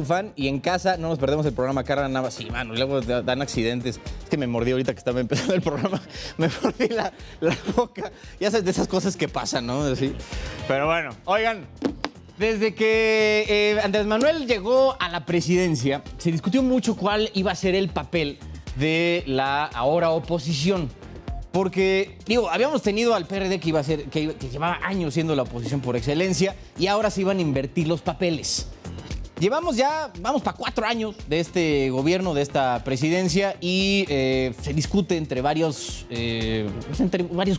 fan y en casa no nos perdemos el programa Carla Nava. Sí, mano, luego dan accidentes. Es que me mordí ahorita que estaba empezando el programa. Me mordí la boca. Ya sabes, de esas cosas que pasan, ¿no? Así. Pero bueno, oigan. Desde que Andrés Manuel llegó a la presidencia, se discutió mucho cuál iba a ser el papel de la ahora oposición. Porque, digo, habíamos tenido al PRD que iba a ser, que llevaba años siendo la oposición por excelencia, y ahora se iban a invertir los papeles. Vamos para 4 años de este gobierno, de esta presidencia, y se discute entre varios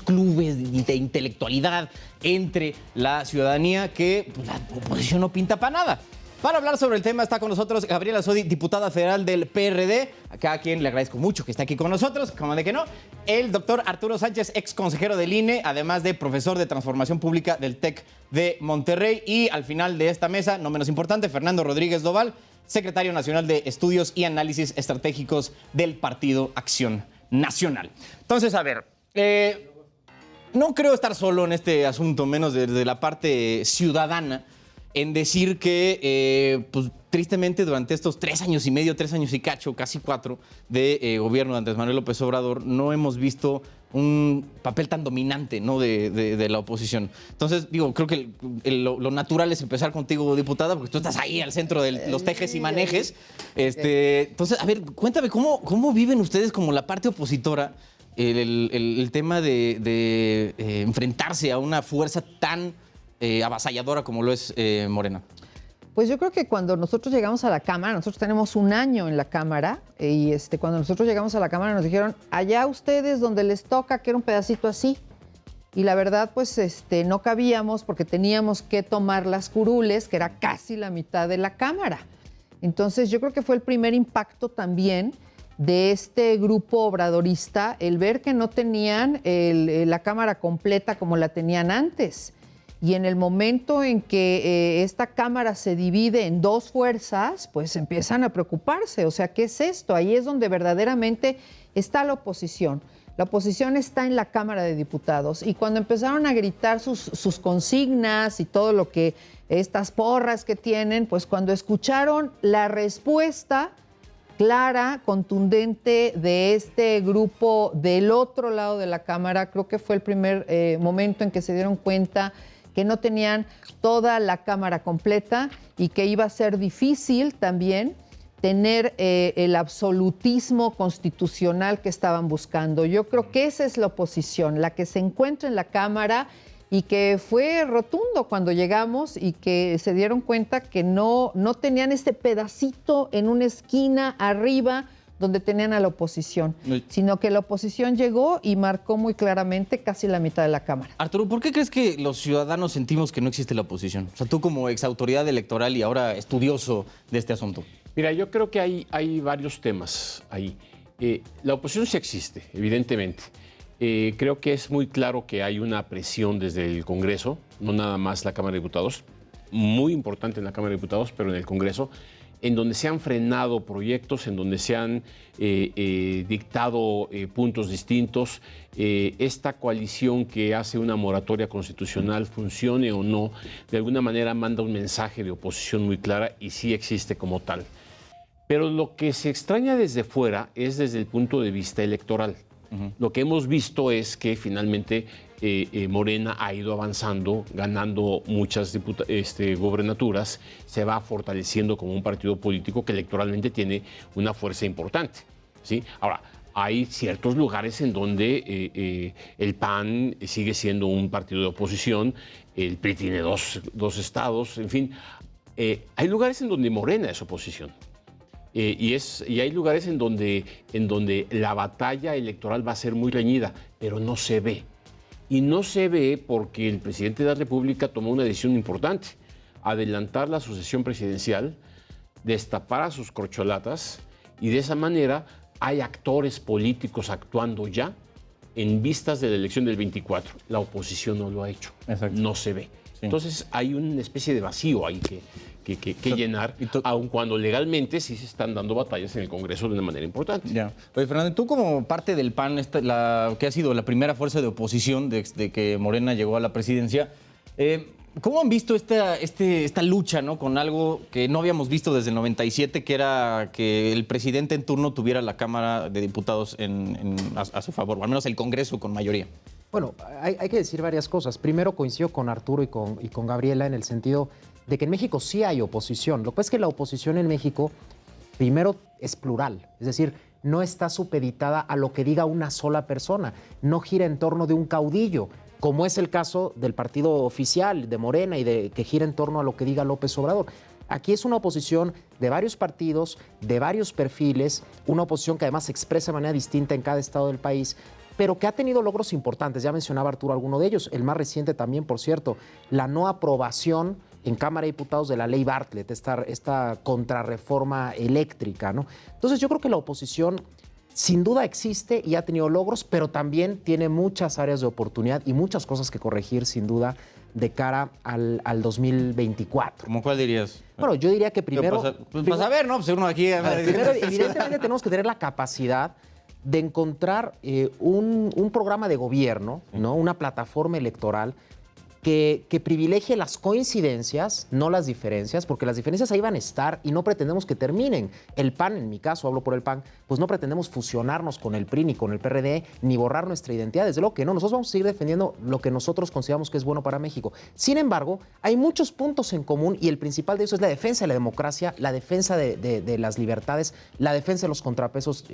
clubes de intelectualidad, entre la ciudadanía, que pues, la oposición no pinta para nada. Para hablar sobre el tema está con nosotros Gabriela Sodi, diputada federal del PRD, a quien le agradezco mucho que esté aquí con nosotros, como de que no. El doctor Arturo Sánchez, ex consejero del INE, además de profesor de Transformación Pública del TEC de Monterrey. Y al final de esta mesa, no menos importante, Fernando Rodríguez Doval, secretario nacional de Estudios y Análisis Estratégicos del Partido Acción Nacional. Entonces, a ver, no creo estar solo en este asunto, menos desde la parte ciudadana, en decir que, pues, tristemente, durante estos 3 años y medio, 3 años y cacho, casi 4, de gobierno de Andrés Manuel López Obrador, no hemos visto un papel tan dominante, ¿no?, de la oposición. Entonces, digo, creo que lo natural es empezar contigo, diputada, porque tú estás ahí al centro de los tejes y manejes. Entonces, a ver, cuéntame, ¿cómo viven ustedes como la parte opositora el tema de enfrentarse a una fuerza tan avasalladora como lo es Morena? Pues yo creo que cuando nosotros llegamos a la Cámara, nosotros tenemos 1 año en la Cámara, y cuando nosotros llegamos a la Cámara nos dijeron, allá ustedes donde les toca, que era un pedacito así. Y la verdad, pues no cabíamos porque teníamos que tomar las curules, que era casi la mitad de la Cámara. Entonces yo creo que fue el primer impacto también de este grupo obradorista, el ver que no tenían la Cámara completa como la tenían antes. Y en el momento en que esta Cámara se divide en 2 fuerzas, pues empiezan a preocuparse. O sea, ¿qué es esto? Ahí es donde verdaderamente está la oposición. La oposición está en la Cámara de Diputados. Y cuando empezaron a gritar sus consignas y todo lo que, estas porras que tienen, pues cuando escucharon la respuesta clara, contundente de este grupo del otro lado de la Cámara, creo que fue el primer momento en que se dieron cuenta que no tenían toda la Cámara completa y que iba a ser difícil también tener el absolutismo constitucional que estaban buscando. Yo creo que esa es la oposición, la que se encuentra en la Cámara y que fue rotundo cuando llegamos y que se dieron cuenta que no tenían este pedacito en una esquina arriba donde tenían a la oposición, sino que la oposición llegó y marcó muy claramente casi la mitad de la Cámara. Arturo, ¿por qué crees que los ciudadanos sentimos que no existe la oposición? O sea, tú como exautoridad electoral y ahora estudioso de este asunto. Mira, yo creo que hay varios temas ahí. La oposición sí existe, evidentemente. Creo que es muy claro que hay una presión desde el Congreso, no nada más la Cámara de Diputados, muy importante en la Cámara de Diputados, pero en el Congreso, en donde se han frenado proyectos, en donde se han dictado puntos distintos. Esta coalición que hace una moratoria constitucional, funcione o no, de alguna manera manda un mensaje de oposición muy clara y sí existe como tal. Pero lo que se extraña desde fuera es desde el punto de vista electoral. Lo que hemos visto es que finalmente Morena ha ido avanzando, ganando muchas gobernaturas, se va fortaleciendo como un partido político que electoralmente tiene una fuerza importante, ¿sí? Ahora, hay ciertos lugares en donde el PAN sigue siendo un partido de oposición, el PRI tiene dos estados, en fin. Hay lugares en donde Morena es oposición. Y hay lugares en donde la batalla electoral va a ser muy reñida, pero no se ve. Y no se ve porque el presidente de la República tomó una decisión importante: adelantar la sucesión presidencial, destapar a sus corcholatas, y de esa manera hay actores políticos actuando ya en vistas de la elección del 24. La oposición no lo ha hecho. Exacto. No se ve. Sí. Entonces hay una especie de vacío ahí que llenar, aun cuando legalmente sí se están dando batallas en el Congreso de una manera importante. Ya. Oye, Fernando, tú como parte del PAN, que ha sido la primera fuerza de oposición desde que Morena llegó a la presidencia, ¿Cómo han visto esta lucha, ¿no? Con algo que no habíamos visto desde el 97, que era que el presidente en turno tuviera la Cámara de Diputados a su favor, o al menos el Congreso con mayoría? Bueno, hay que decir varias cosas. Primero, coincido con Arturo y con Gabriela en el sentido de que en México sí hay oposición. Lo que pasa es que la oposición en México, primero, es plural. Es decir, no está supeditada a lo que diga una sola persona. No gira en torno de un caudillo, como es el caso del partido oficial de Morena y que gira en torno a lo que diga López Obrador. Aquí es una oposición de varios partidos, de varios perfiles, una oposición que además se expresa de manera distinta en cada estado del país, pero que ha tenido logros importantes. Ya mencionaba Arturo alguno de ellos, el más reciente también, por cierto, la no aprobación en Cámara de Diputados de la ley Bartlett, esta contrarreforma eléctrica, ¿no? Entonces yo creo que la oposición sin duda existe y ha tenido logros, pero también tiene muchas áreas de oportunidad y muchas cosas que corregir, sin duda, de cara al 2024. ¿Cómo cuál dirías? Bueno, yo diría que primero... Pues a ver, ¿no? Pues uno aquí... Primero, evidentemente tenemos que tener la capacidad de encontrar un programa de gobierno, ¿no? Una plataforma electoral que privilegie las coincidencias, no las diferencias, porque las diferencias ahí van a estar y no pretendemos que terminen. El PAN, en mi caso, hablo por el PAN, pues no pretendemos fusionarnos con el PRI ni con el PRD, ni borrar nuestra identidad. Desde luego que no, nosotros vamos a seguir defendiendo lo que nosotros consideramos que es bueno para México. Sin embargo, hay muchos puntos en común y el principal de eso es la defensa de la democracia, la defensa de las libertades, la defensa de los contrapesos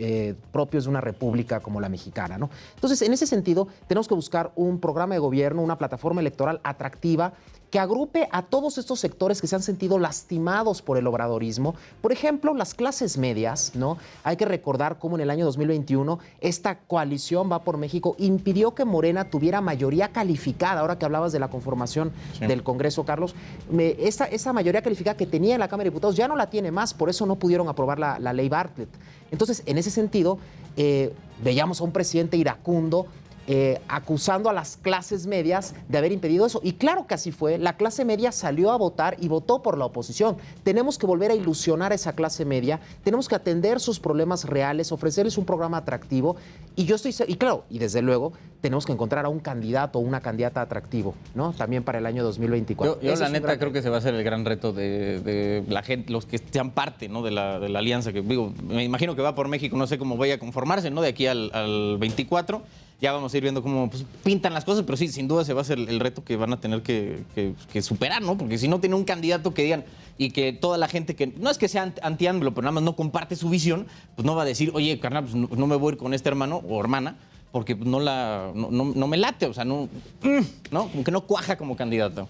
propios de una república como la mexicana, ¿no? Entonces, en ese sentido, tenemos que buscar un programa de gobierno, una plataforma electoral atractiva que agrupe a todos estos sectores que se han sentido lastimados por el obradorismo. Por ejemplo, las clases medias, ¿no? Hay que recordar cómo en el año 2021 esta coalición Va por México impidió que Morena tuviera mayoría calificada. Ahora que hablabas de la conformación del Congreso, Carlos, esa mayoría calificada que tenía en la Cámara de Diputados ya no la tiene más, por eso no pudieron aprobar la ley Bartlett. Entonces, en ese sentido, veíamos a un presidente iracundo acusando a las clases medias de haber impedido eso. Y claro que así fue. La clase media salió a votar y votó por la oposición. Tenemos que volver a ilusionar a esa clase media. Tenemos que atender sus problemas reales, ofrecerles un programa atractivo. Y claro, y desde luego, tenemos que encontrar a un candidato o una candidata atractivo, ¿no? También para el año 2024. Yo la neta creo que se va a hacer el gran reto de la gente, los que sean parte, ¿no? de la alianza, que digo, me imagino que Va por México, no sé cómo vaya a conformarse, ¿no? De aquí al 24. Ya vamos a ir viendo cómo pues, pintan las cosas, pero sí, sin duda se va a ser el reto que van a tener que superar, ¿no? Porque si no tiene un candidato que digan y que toda la gente que no es que sea anti-AMLO, pero nada más no comparte su visión, pues no va a decir, oye, carnal, pues no me voy a ir con este hermano o hermana porque no me late, o sea, no, como que no cuaja como candidato.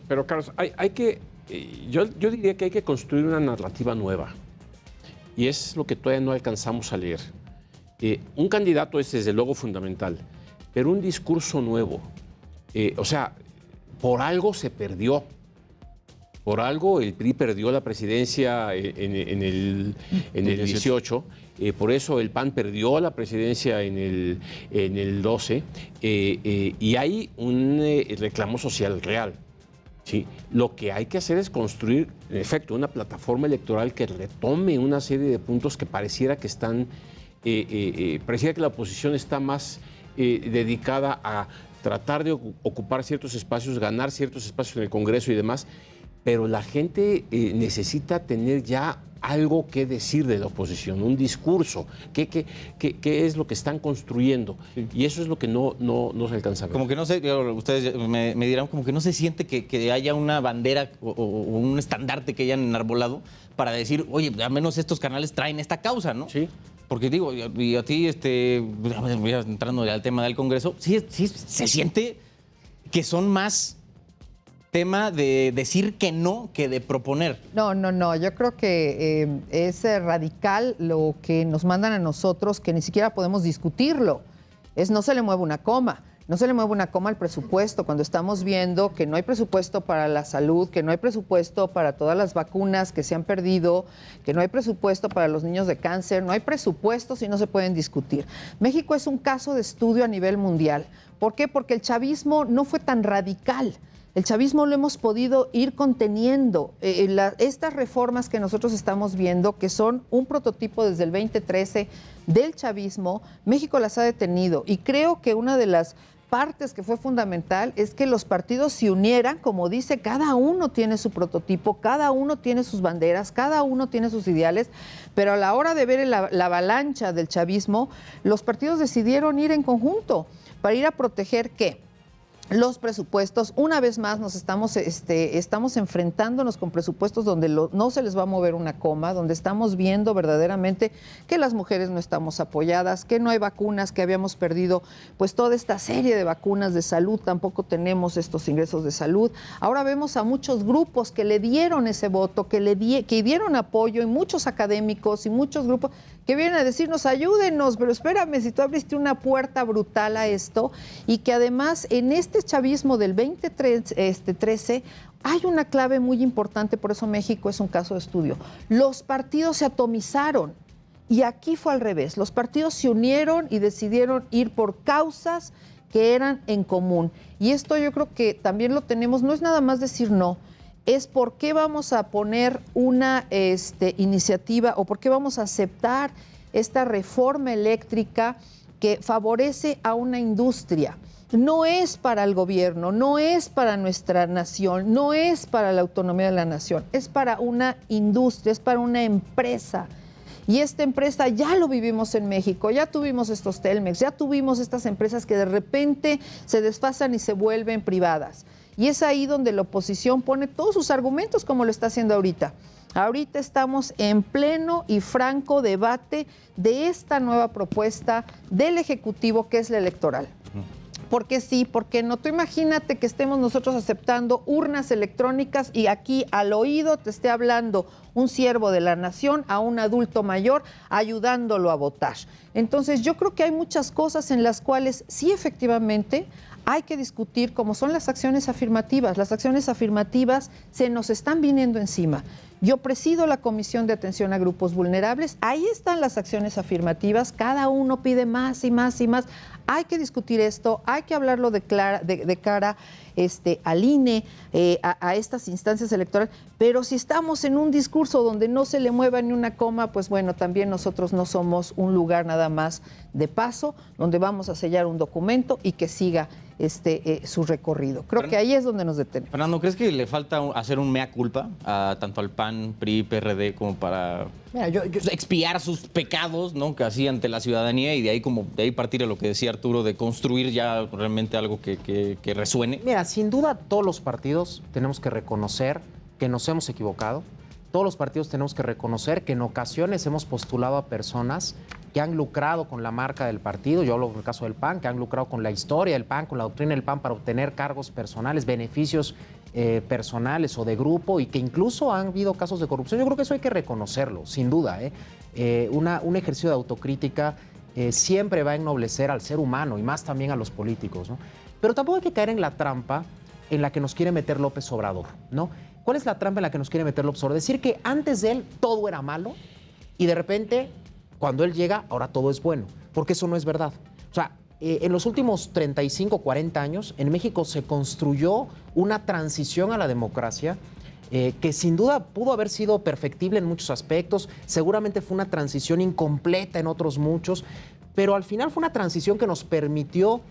Pero Carlos, hay que, yo diría que hay que construir una narrativa nueva. Y es lo que todavía no alcanzamos a leer. Un candidato es desde luego fundamental, pero un discurso nuevo. O sea, por algo se perdió. Por algo el PRI perdió la presidencia en el 18. Por eso el PAN perdió la presidencia en el 12. Y hay un reclamo social real. ¿Sí? Lo que hay que hacer es construir, en efecto, una plataforma electoral que retome una serie de puntos que pareciera que están... pareciera que la oposición está más dedicada a tratar de ocupar ciertos espacios, ganar ciertos espacios en el Congreso y demás, pero la gente necesita tener ya algo que decir de la oposición, un discurso, qué es lo que están construyendo. Sí. Y eso es lo que no se alcanza a ver. Como que no sé, ustedes me dirán, como que no se siente que haya una bandera o un estandarte que hayan enarbolado para decir, oye, al menos estos canales traen esta causa, ¿no? Sí. Porque digo, y a ti, voy entrando al tema del Congreso, sí se siente que son más tema de decir que no que de proponer. No, yo creo que es radical lo que nos mandan a nosotros, que ni siquiera podemos discutirlo. No se le mueve una coma. No se le mueve una coma al presupuesto cuando estamos viendo que no hay presupuesto para la salud, que no hay presupuesto para todas las vacunas que se han perdido, que no hay presupuesto para los niños de cáncer, no hay presupuestos y no se pueden discutir. México es un caso de estudio a nivel mundial. ¿Por qué? Porque el chavismo no fue tan radical. El chavismo lo hemos podido ir conteniendo. Estas reformas que nosotros estamos viendo, que son un prototipo desde el 2013 del chavismo, México las ha detenido. Y creo que una de las partes que fue fundamental es que los partidos se unieran, como dice, cada uno tiene su prototipo, cada uno tiene sus banderas, cada uno tiene sus ideales, pero a la hora de ver la avalancha del chavismo, los partidos decidieron ir en conjunto para ir a proteger, ¿qué? Los presupuestos. Una vez más nos estamos enfrentándonos con presupuestos donde no se les va a mover una coma, donde estamos viendo verdaderamente que las mujeres no estamos apoyadas, que no hay vacunas, que habíamos perdido pues toda esta serie de vacunas de salud, tampoco tenemos estos ingresos de salud. Ahora vemos a muchos grupos que le dieron ese voto, que dieron apoyo, y muchos académicos y muchos grupos que vienen a decirnos, ayúdenos, pero espérame, si tú abriste una puerta brutal a esto, y que además en este chavismo del 2013 hay una clave muy importante, por eso México es un caso de estudio. Los partidos se atomizaron, y aquí fue al revés. Los partidos se unieron y decidieron ir por causas que eran en común. Y esto yo creo que también lo tenemos, no es nada más decir no, es por qué vamos a poner una iniciativa o por qué vamos a aceptar esta reforma eléctrica que favorece a una industria. No es para el gobierno, no es para nuestra nación, no es para la autonomía de la nación, es para una industria, es para una empresa. Y esta empresa ya lo vivimos en México, ya tuvimos estos Telmex, ya tuvimos estas empresas que de repente se desfasan y se vuelven privadas. Y es ahí donde la oposición pone todos sus argumentos como lo está haciendo ahorita. Ahorita estamos en pleno y franco debate de esta nueva propuesta del Ejecutivo, que es la electoral. ¿Por qué sí? ¿Por qué no? Tú imagínate que estemos nosotros aceptando urnas electrónicas y aquí al oído te esté hablando un siervo de la nación a un adulto mayor ayudándolo a votar. Entonces yo creo que hay muchas cosas en las cuales sí efectivamente hay que discutir, como son las acciones afirmativas. Las acciones afirmativas se nos están viniendo encima. Yo presido la Comisión de Atención a Grupos Vulnerables. Ahí están las acciones afirmativas. Cada uno pide más y más y más. Hay que discutir esto, hay que hablarlo de cara al INE, a estas instancias electorales. Pero si estamos en un discurso donde no se le mueva ni una coma, pues bueno, también nosotros no somos un lugar nada más de paso, donde vamos a sellar un documento y que siga su recorrido. Creo que ahí es donde nos detenemos. Fernando, ¿crees que le falta hacer un mea culpa tanto al PAN, PRI, PRD como para expiar sus pecados, ¿no? Que así ante la ciudadanía, y de ahí partir a lo que decía Arturo, de construir ya realmente algo que resuene? Mira, sin duda todos los partidos tenemos que reconocer que nos hemos equivocado. Todos los partidos tenemos que reconocer que en ocasiones hemos postulado a personas que han lucrado con la marca del partido. Yo hablo en el caso del PAN, que han lucrado con la historia del PAN, con la doctrina del PAN para obtener cargos personales, beneficios personales o de grupo, y que incluso han habido casos de corrupción. Yo creo que eso hay que reconocerlo, sin duda. Un ejercicio de autocrítica siempre va a ennoblecer al ser humano y más también a los políticos, ¿no? Pero tampoco hay que caer en la trampa en la que nos quiere meter López Obrador, ¿no? ¿Cuál es la trampa en la que nos quiere meter López Obrador? Decir que antes de él todo era malo y de repente, cuando él llega, ahora todo es bueno, porque eso no es verdad. O sea, en los últimos 35, 40 años, en México se construyó una transición a la democracia que sin duda pudo haber sido perfectible en muchos aspectos, seguramente fue una transición incompleta en otros muchos, pero al final fue una transición que nos permitió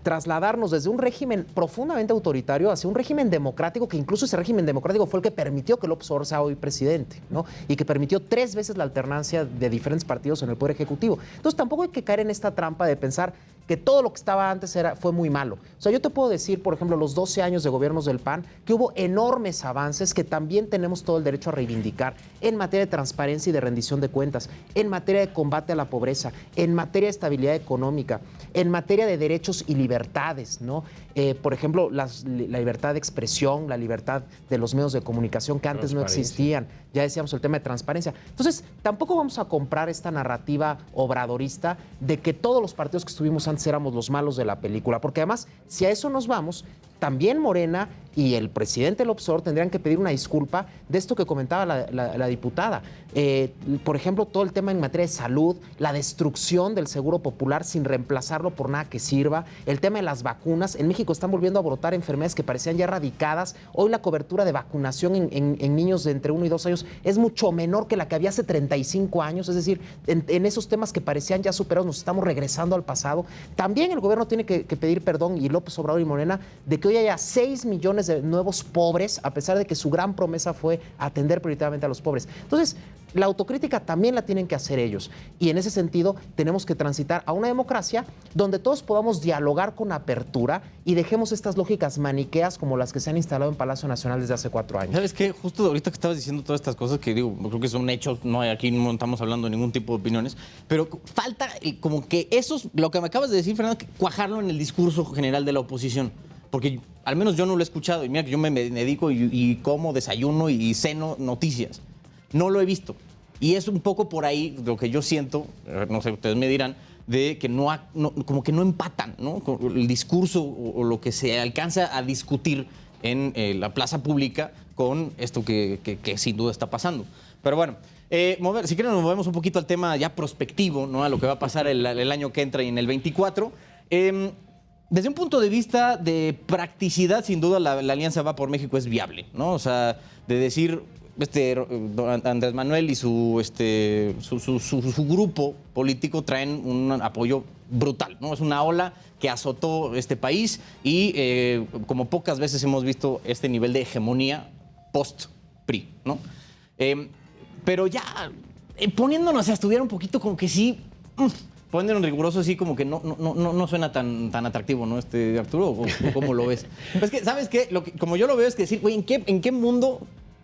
trasladarnos desde un régimen profundamente autoritario hacia un régimen democrático, que incluso ese régimen democrático fue el que permitió que López Obrador sea hoy presidente, ¿no? Y que permitió 3 veces la alternancia de diferentes partidos en el Poder Ejecutivo. Entonces tampoco hay que caer en esta trampa de pensar que todo lo que estaba antes fue muy malo. O sea, yo te puedo decir, por ejemplo, los 12 años de gobiernos del PAN, que hubo enormes avances que también tenemos todo el derecho a reivindicar en materia de transparencia y de rendición de cuentas, en materia de combate a la pobreza, en materia de estabilidad económica, en materia de derechos y libertades, ¿no? Por ejemplo, la libertad de expresión, la libertad de los medios de comunicación que antes no existían. Ya decíamos el tema de transparencia. Entonces, tampoco vamos a comprar esta narrativa obradorista de que todos los partidos que estuvimos antes éramos los malos de la película, porque además, si a eso nos vamos, también Morena y el presidente López Obrador tendrían que pedir una disculpa de esto que comentaba la diputada. Por ejemplo, todo el tema en materia de salud, la destrucción del Seguro Popular sin reemplazarlo por nada que sirva, el tema de las vacunas. En México están volviendo a brotar enfermedades que parecían ya erradicadas. Hoy la cobertura de vacunación en niños de entre 1 y 2 años es mucho menor que la que había hace 35 años. Es decir, en esos temas que parecían ya superados, nos estamos regresando al pasado. También el gobierno tiene que pedir perdón, y López Obrador y Morena, de que hoy haya 6 millones de nuevos pobres, a pesar de que su gran promesa fue atender prioritariamente a los pobres. Entonces, la autocrítica también la tienen que hacer ellos. Y en ese sentido, tenemos que transitar a una democracia donde todos podamos dialogar con apertura y dejemos estas lógicas maniqueas como las que se han instalado en Palacio Nacional desde hace 4 años. ¿Sabes qué? Justo ahorita que estabas diciendo todas estas cosas que digo, creo que son hechos, no hay aquí, no estamos hablando de ningún tipo de opiniones, pero falta como que lo que me acabas de decir, Fernando, que cuajarlo en el discurso general de la oposición. Porque al menos yo no lo he escuchado. Y mira que yo me dedico y como, desayuno y ceno noticias. No lo he visto. Y es un poco por ahí lo que yo siento, no sé, ustedes me dirán, de que como que no empatan, ¿no? El discurso o lo que se alcanza a discutir en la plaza pública con esto que sin duda está pasando. Pero bueno, si quieren nos movemos un poquito al tema ya prospectivo, ¿no? A lo que va a pasar el año que entra y en el 24. Desde un punto de vista de practicidad, sin duda la Alianza Va por México es viable, ¿no? O sea, de decir, Andrés Manuel y su grupo político traen un apoyo brutal, ¿no? Es una ola que azotó este país y como pocas veces hemos visto este nivel de hegemonía post-PRI, ¿no? Pero ya poniéndonos a estudiar un poquito, como que sí... Poniéndolo en riguroso, sí, como que no suena tan atractivo, ¿no, Arturo? ¿O cómo lo ves? Es que, ¿sabes qué? Como yo lo veo es que decir, güey, ¿en qué mundo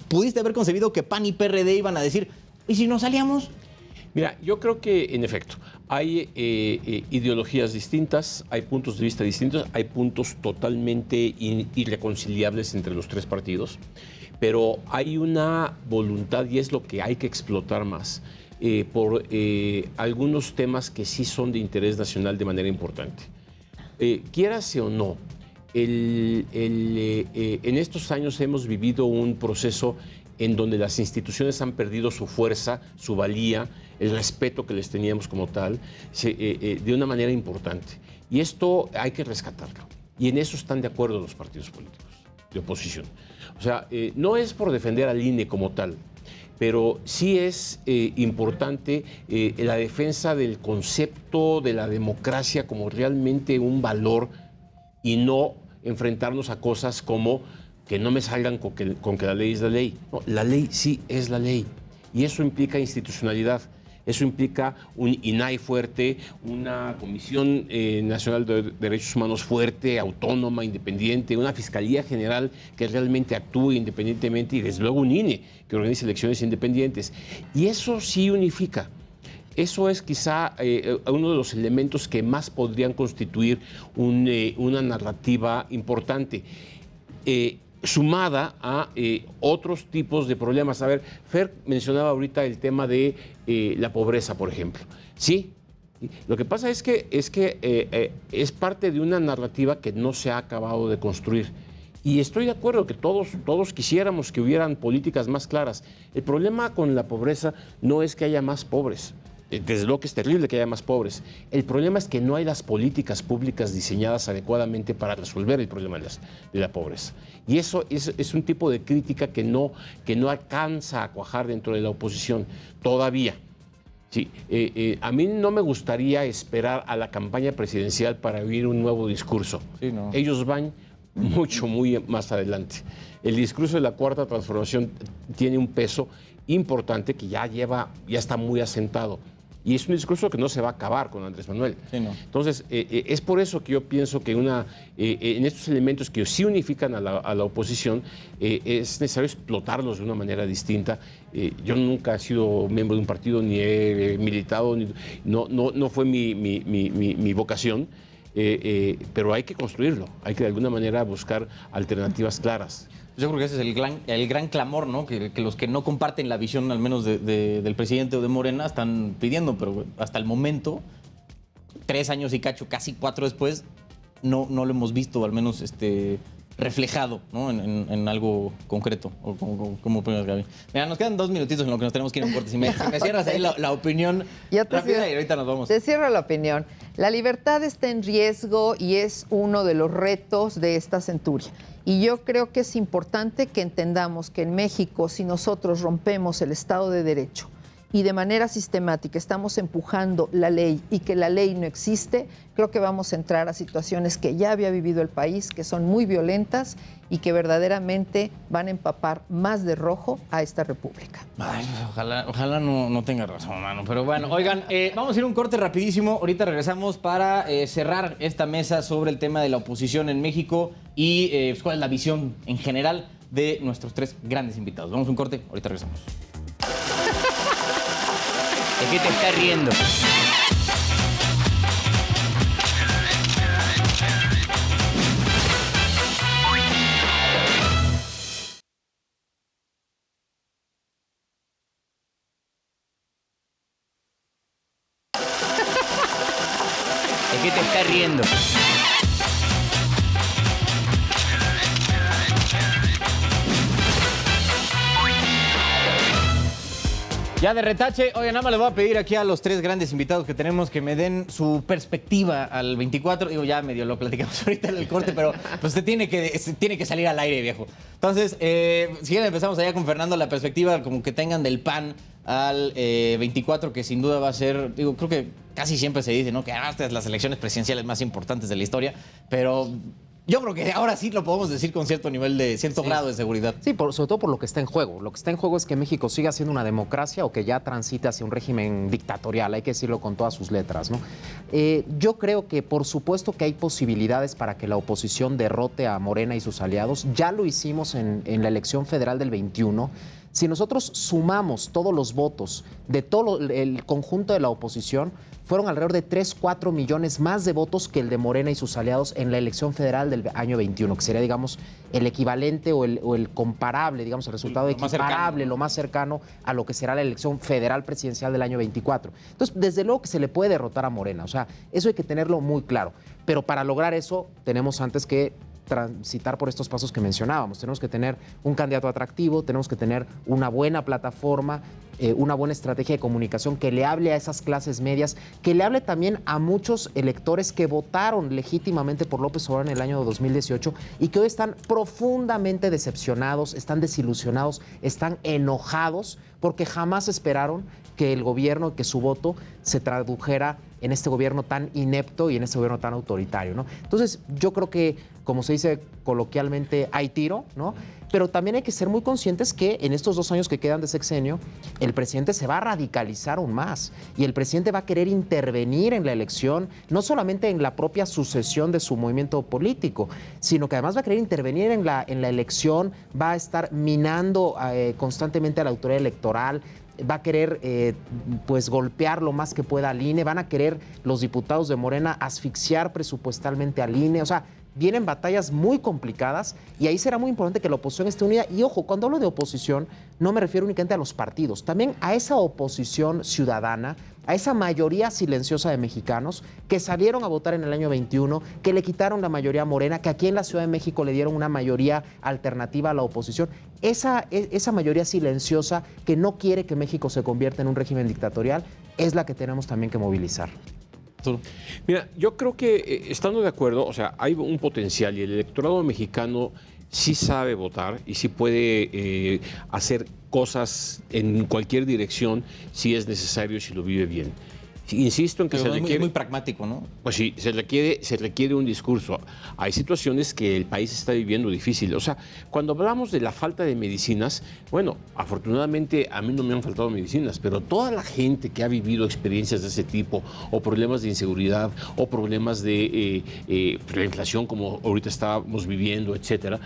pudiste haber concebido que PAN y PRD iban a decir, ¿y si nos salíamos? Mira, yo creo que, en efecto, hay ideologías distintas, hay puntos de vista distintos, hay puntos totalmente irreconciliables entre los tres partidos, pero hay una voluntad, y es lo que hay que explotar más, por algunos temas que sí son de interés nacional de manera importante. Quierase o no, en estos años hemos vivido un proceso en donde las instituciones han perdido su fuerza, su valía, el respeto que les teníamos como tal, de una manera importante. Y esto hay que rescatarlo. Y en eso están de acuerdo los partidos políticos de oposición. O sea, no es por defender al INE como tal, pero sí es importante la defensa del concepto de la democracia como realmente un valor y no enfrentarnos a cosas como que no me salgan con que la ley es la ley. No, la ley sí es la ley y eso implica institucionalidad. Eso implica un INAI fuerte, una Comisión Nacional de Derechos Humanos fuerte, autónoma, independiente, una Fiscalía General que realmente actúe independientemente y desde luego un INE que organice elecciones independientes. Y eso sí unifica. Eso es quizá uno de los elementos que más podrían constituir una narrativa importante. Sumada a otros tipos de problemas. A ver, Fer mencionaba ahorita el tema de la pobreza, por ejemplo. Sí, lo que pasa es que es parte de una narrativa que no se ha acabado de construir. Y estoy de acuerdo que todos quisiéramos que hubieran políticas más claras. El problema con la pobreza no es que haya más pobres. Desde luego que es terrible que haya más pobres. El problema es que no hay las políticas públicas diseñadas adecuadamente para resolver el problema de la pobreza. Y eso es un tipo de crítica que no alcanza a cuajar dentro de la oposición todavía. Sí, a mí no me gustaría esperar a la campaña presidencial para oír un nuevo discurso. Sí, no. Ellos van muy más adelante. El discurso de la Cuarta Transformación tiene un peso importante que ya está muy asentado. Y es un discurso que no se va a acabar con Andrés Manuel. Sí, no. Entonces, es por eso que yo pienso que en estos elementos que sí unifican a la oposición, es necesario explotarlos de una manera distinta. Yo nunca he sido miembro de un partido, ni he militado, no fue mi vocación, pero hay que construirlo, hay que de alguna manera buscar alternativas claras. Yo creo que ese es el gran clamor, ¿no? Que los que no comparten la visión, al menos del presidente o de Morena, están pidiendo, pero hasta el momento, 3 años y cacho, casi 4 después, no lo hemos visto, al menos reflejado, ¿no? en algo concreto. O como opinas, Gaby. Mira, nos quedan 2 minutitos en lo que nos tenemos que ir a un corte. Si me cierras ahí la opinión Ya te rápida cierro. y ahorita nos vamos. Te cierro la opinión. La libertad está en riesgo y es uno de los retos de esta centuria. Y yo creo que es importante que entendamos que en México, si nosotros rompemos el Estado de Derecho y de manera sistemática estamos empujando la ley y que la ley no existe, creo que vamos a entrar a situaciones que ya había vivido el país, que son muy violentas y que verdaderamente van a empapar más de rojo a esta república. Ay, ojalá no tenga razón, mano. Pero bueno, oigan, vamos a ir a un corte rapidísimo. Ahorita regresamos para cerrar esta mesa sobre el tema de la oposición en México y pues, cuál es la visión en general de nuestros 3 grandes invitados. Vamos a un corte, ahorita regresamos. ¿De qué te estás riendo? ¿De qué te estás riendo? Ya de retache, oigan, nada más les voy a pedir aquí a los 3 grandes invitados que tenemos que me den su perspectiva al 24. Digo, ya medio lo platicamos ahorita en el corte, pero pues tiene que salir al aire, viejo. Entonces, si quieren empezamos allá con Fernando, la perspectiva como que tengan del PAN al 24, que sin duda va a ser, digo, creo que casi siempre se dice, ¿no? Que estas son las elecciones presidenciales más importantes de la historia, pero yo creo que ahora sí lo podemos decir con cierto nivel de, cierto grado de seguridad. Sí, sobre todo por lo que está en juego. Lo que está en juego es que México siga siendo una democracia o que ya transite hacia un régimen dictatorial, hay que decirlo con todas sus letras, ¿no? Yo creo que por supuesto que hay posibilidades para que la oposición derrote a Morena y sus aliados. Ya lo hicimos en la elección federal del 21. Si nosotros sumamos todos los votos de todo el conjunto de la oposición, fueron alrededor de 3-4 millones más de votos que el de Morena y sus aliados en la elección federal del año 21, que sería, digamos, el equivalente o el comparable, digamos, el resultado equiparable, lo más cercano a lo que será la elección federal presidencial del año 24. Entonces, desde luego que se le puede derrotar a Morena, o sea, eso hay que tenerlo muy claro. Pero para lograr eso, tenemos antes que transitar por estos pasos que mencionábamos. Tenemos que tener un candidato atractivo, tenemos que tener una buena plataforma, una buena estrategia de comunicación que le hable a esas clases medias, que le hable también a muchos electores que votaron legítimamente por López Obrador en el año 2018 y que hoy están profundamente decepcionados, están desilusionados, están enojados porque jamás esperaron que el gobierno, que su voto se tradujera en este gobierno tan inepto y en este gobierno tan autoritario, ¿no? Entonces, yo creo que, como se dice coloquialmente, hay tiro, ¿no? Pero también hay que ser muy conscientes que en estos 2 años que quedan de sexenio, el presidente se va a radicalizar aún más y el presidente va a querer intervenir en la elección, no solamente en la propia sucesión de su movimiento político, sino que además va a querer intervenir en la elección, va a estar minando constantemente a la autoridad electoral, va a querer pues golpear lo más que pueda al INE, van a querer los diputados de Morena asfixiar presupuestalmente al INE, o sea, vienen batallas muy complicadas y ahí será muy importante que la oposición esté unida. Y ojo, cuando hablo de oposición, no me refiero únicamente a los partidos, también a esa oposición ciudadana, a esa mayoría silenciosa de mexicanos que salieron a votar en el año 21, que le quitaron la mayoría a Morena, que aquí en la Ciudad de México le dieron una mayoría alternativa a la oposición. Esa mayoría silenciosa que no quiere que México se convierta en un régimen dictatorial es la que tenemos también que movilizar. Mira, yo creo que estando de acuerdo, o sea, hay un potencial y el electorado mexicano sí sabe votar y sí puede hacer cosas en cualquier dirección si es necesario, si lo vive bien. Insisto en que Pero se requiere... muy pragmático, ¿no? Pues sí, se requiere un discurso. Hay situaciones que el país está viviendo difícil. O sea, cuando hablamos de la falta de medicinas, bueno, afortunadamente a mí no me han faltado medicinas, pero toda la gente que ha vivido experiencias de ese tipo, o problemas de inseguridad, o problemas de la inflación como ahorita estábamos viviendo, etcétera,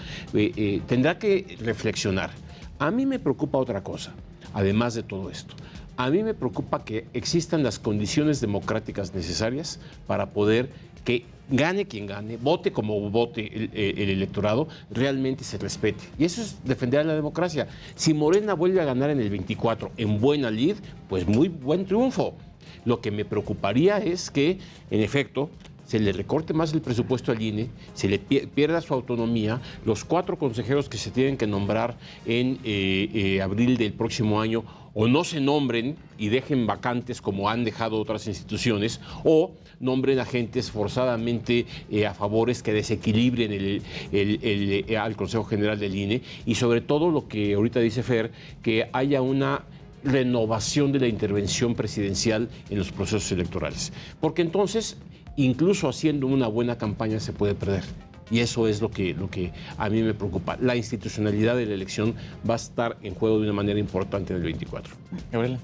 tendrá que reflexionar. A mí me preocupa otra cosa, además de todo esto. A mí me preocupa que existan las condiciones democráticas necesarias para poder que gane quien gane, vote como vote el electorado, realmente se respete. Y eso es defender a la democracia. Si Morena vuelve a ganar en el 24 en buena lid, pues muy buen triunfo. Lo que me preocuparía es que, en efecto, se le recorte más el presupuesto al INE, se le pierda su autonomía, los 4 consejeros que se tienen que nombrar en abril del próximo año o no se nombren y dejen vacantes como han dejado otras instituciones, o nombren agentes forzadamente a favores que desequilibren al Consejo General del INE, y sobre todo lo que ahorita dice Fer, que haya una renovación de la intervención presidencial en los procesos electorales. Porque entonces, incluso haciendo una buena campaña, se puede perder. Y eso es lo que a mí me preocupa. La institucionalidad de la elección va a estar en juego de una manera importante en el 24. Gabriela.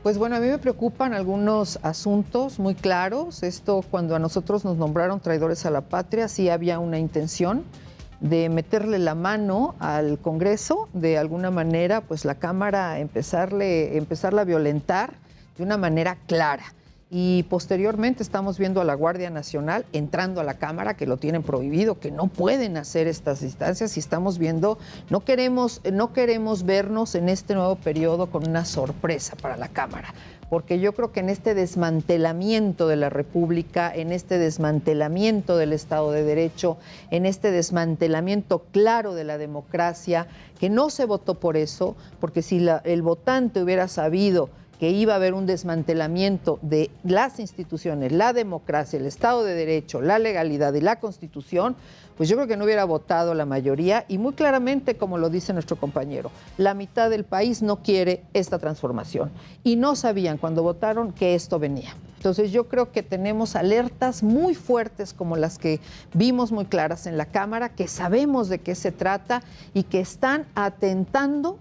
Pues bueno, a mí me preocupan algunos asuntos muy claros. Esto, cuando a nosotros nos nombraron traidores a la patria, sí había una intención de meterle la mano al Congreso, de alguna manera, pues la Cámara empezarla a violentar de una manera clara. Y posteriormente estamos viendo a la Guardia Nacional entrando a la Cámara, que lo tienen prohibido, que no pueden hacer estas instancias, y estamos viendo, no queremos vernos en este nuevo periodo con una sorpresa para la Cámara, porque yo creo que en este desmantelamiento de la República, en este desmantelamiento del Estado de Derecho, en este desmantelamiento claro de la democracia, que no se votó por eso, porque si el votante hubiera sabido que iba a haber un desmantelamiento de las instituciones, la democracia, el Estado de Derecho, la legalidad y la Constitución, pues yo creo que no hubiera votado la mayoría, y muy claramente, como lo dice nuestro compañero, la mitad del país no quiere esta transformación y no sabían cuando votaron que esto venía. Entonces yo creo que tenemos alertas muy fuertes como las que vimos muy claras en la Cámara, que sabemos de qué se trata y que están atentando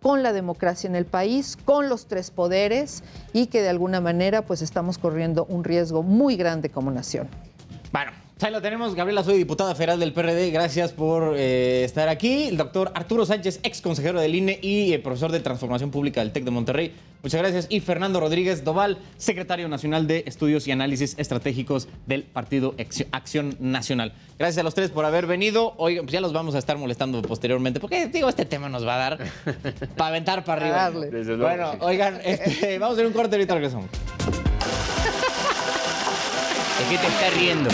con la democracia en el país, con los 3 poderes, y que de alguna manera pues estamos corriendo un riesgo muy grande como nación. Bueno, ahí lo tenemos. Gabriela Sodi, diputada federal del PRD, gracias por estar aquí. El doctor Arturo Sánchez, ex consejero del INE y profesor de Transformación Pública del TEC de Monterrey, muchas gracias. Y Fernando Rodríguez Doval, secretario nacional de Estudios y Análisis Estratégicos del Partido Acción Nacional. Gracias a los 3 por haber venido. Oigan, pues ya los vamos a estar molestando posteriormente, porque digo, este tema nos va a dar para aventar para arriba. Desde luego. Bueno, oigan, vamos a hacer un corte, ahorita regresamos. ¿De qué te estás riendo?